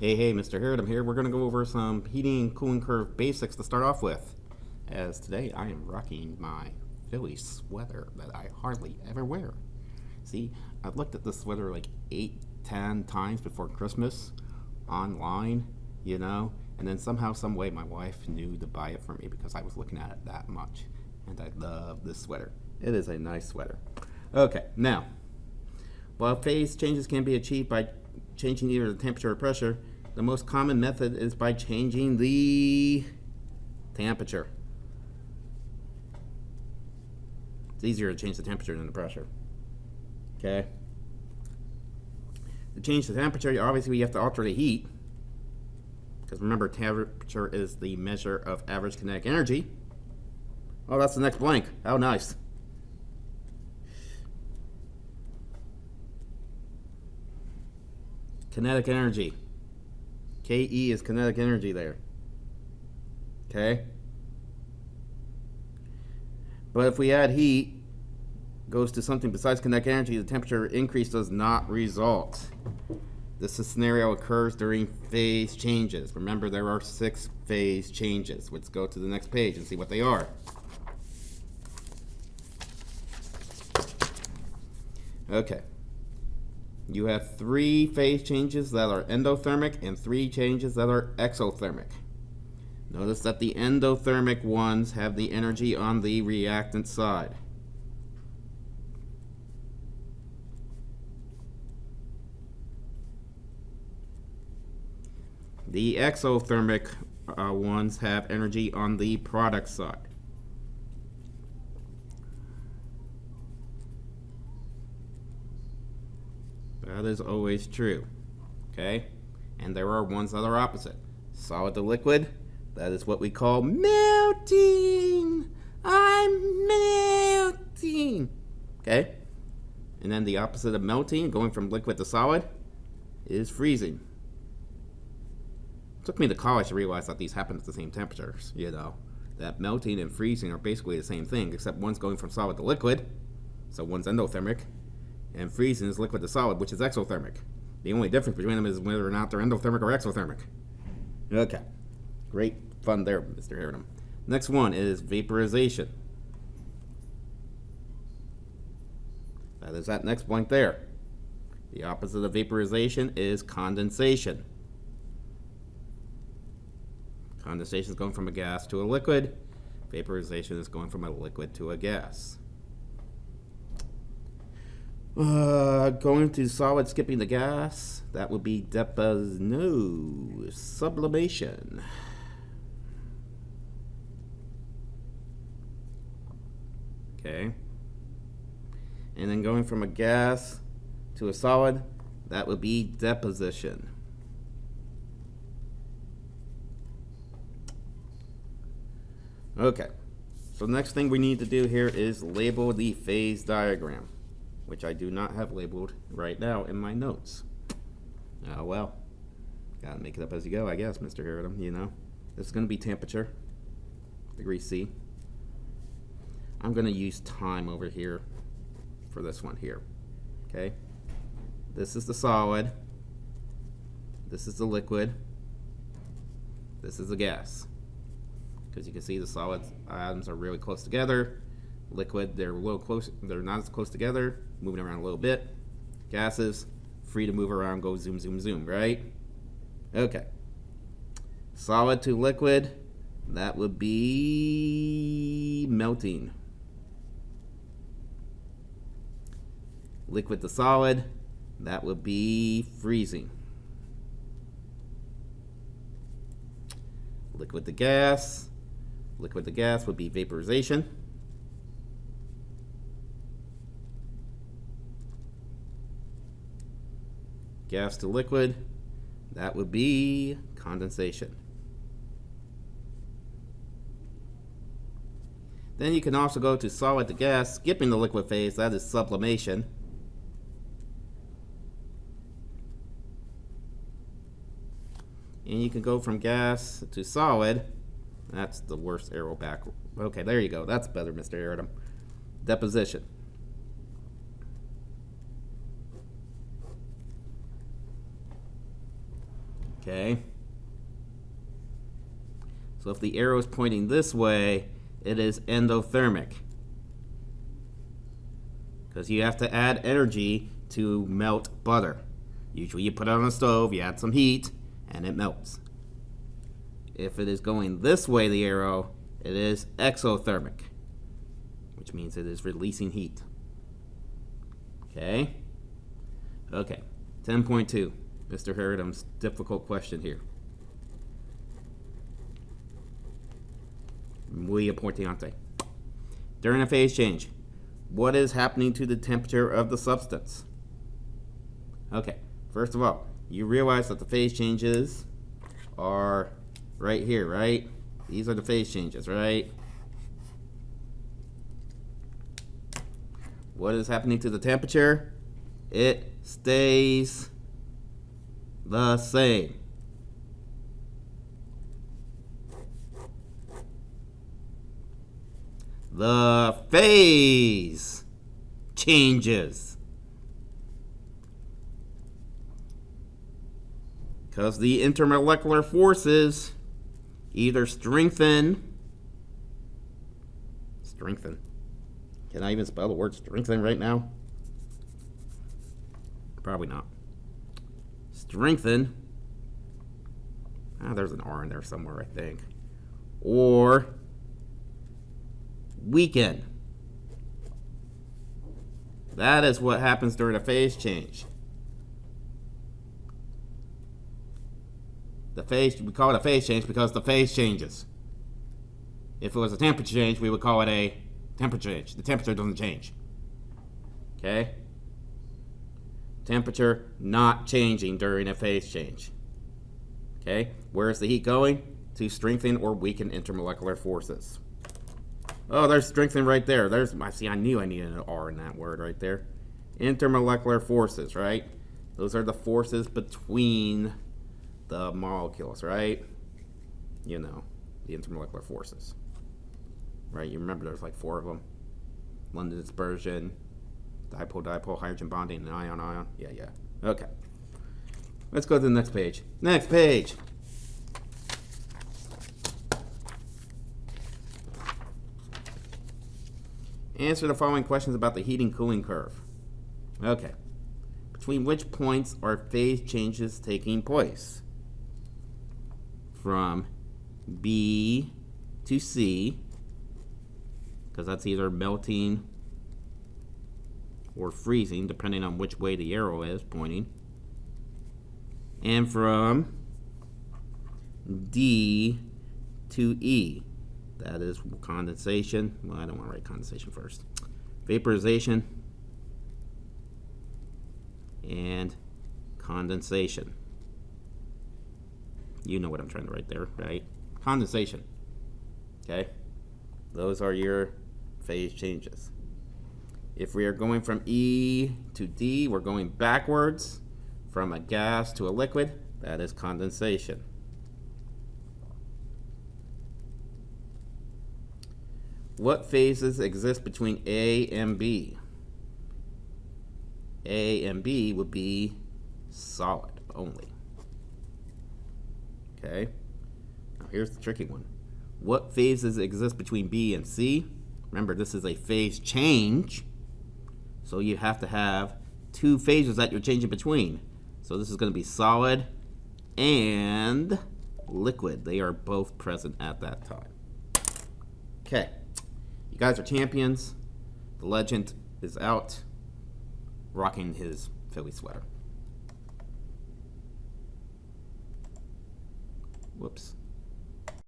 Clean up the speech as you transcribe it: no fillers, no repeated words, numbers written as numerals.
Hey, Mr. Harrod, I'm here. We're going to go over some heating and cooling curve basics to start off with. As today I am rocking my Philly sweater that I hardly ever wear. See, I've looked at this sweater like 8, 10 times before Christmas online, and then somehow, some way, my wife knew to buy it for me because I was looking at it that much. And I love this sweater. It is a nice sweater. Okay, now, while phase changes can be achieved by changing either the temperature or pressure, the most common method is by changing the temperature. It's easier to change the temperature than the pressure. Okay? To change the temperature, obviously you have to alter the heat. Because remember, temperature is the measure of average kinetic energy. Oh, that's the next blank. How nice. Kinetic energy. KE is kinetic energy there. Okay? But if we add heat, goes to something besides kinetic energy, the temperature increase does not result. This scenario occurs during phase changes. Remember, there are 6 phase changes. Let's go to the next page and see what they are. Okay. You have 3 phase changes that are endothermic and 3 changes that are exothermic. Notice that the endothermic ones have the energy on the reactant side. The exothermic ones have energy on the product side. That is always true. Okay? And there are ones that are opposite. Solid to liquid, that is what we call melting. I'm melting. Okay? And then the opposite of melting, going from liquid to solid, is freezing. It took me to college to realize that these happen at the same temperatures, That melting and freezing are basically the same thing, except one's going from solid to liquid, so one's endothermic, and freezing is liquid to solid, which is exothermic. The only difference between them is whether or not they're endothermic or exothermic. Okay. Great fun there, Mr. Harridan. Next one is vaporization. That is that next blank there. The opposite of vaporization is condensation. Condensation is going from a gas to a liquid. Vaporization is going from a liquid to a gas. Going to solid, skipping the gas, that would be sublimation. Okay. And then going from a gas to a solid, that would be deposition. Okay. So the next thing we need to do here is label the phase diagram, which I do not have labeled right now in my notes. Oh well, gotta make it up as you go, I guess, Mr. Harridan, This is gonna be temperature, degree C. I'm gonna use time over here for this one here, okay? This is the solid, this is the liquid, this is the gas. Because you can see the solid atoms are really close together. Liquid, they're a little close, they're not as close together, moving around a little bit. Gases, free to move around, go zoom, zoom, zoom, right? Okay. Solid to liquid, that would be melting. Liquid to solid, that would be freezing. Liquid to gas would be vaporization. Gas to liquid, that would be condensation. Then you can also go to solid to gas, skipping the liquid phase, that is sublimation. And you can go from gas to solid. That's the worst arrow back. Okay, there you go. That's better, Mr. Harridan. Deposition. Okay? So if the arrow is pointing this way, it is endothermic. Because you have to add energy to melt butter. Usually you put it on a stove, you add some heat, and it melts. If it is going this way, the arrow, it is exothermic, which means it is releasing heat. Okay? Okay. 10.2. Mr. Harridom's difficult question here. Muy importante. During a phase change, what is happening to the temperature of the substance? Okay, first of all, you realize that the phase changes are right here, right? These are the phase changes, right? What is happening to the temperature? It stays the same. The phase changes. Because the intermolecular forces either strengthen. Can I even spell the word strengthen right now? Probably not. Strengthen. There's an R in there somewhere, I think. Or weaken. That is what happens during a phase change. We call it a phase change because the phase changes. If it was a temperature change, we would call it a temperature change. The temperature doesn't change. Okay? Temperature not changing during a phase change. Okay? Where is the heat going? To strengthen or weaken intermolecular forces. Oh, there's strengthen right there. I knew I needed an R in that word right there. Intermolecular forces, right? Those are the forces between the molecules, right? You know, the intermolecular forces. Right? You remember there's like 4 of them. London dispersion, dipole, hydrogen bonding, and ion. Yeah. Okay. Let's go to the next page. Next page. Answer the following questions about the heating cooling curve. Okay. Between which points are phase changes taking place? From B to C, because that's either melting or freezing, depending on which way the arrow is pointing. And from D to E. That is condensation. Well, I don't want to write condensation first. Vaporization and condensation. You know what I'm trying to write there, right? Condensation. Okay? Those are your phase changes. If we are going from E to D, we're going backwards from a gas to a liquid. That is condensation. What phases exist between A and B? A and B would be solid only. Okay? Now here's the tricky one. What phases exist between B and C? Remember, this is a phase change, so you have to have 2 phases that you're changing between. So this is going to be solid and liquid. They are both present at that time. Okay. You guys are champions. The legend is out, rocking his Philly sweater. Whoops.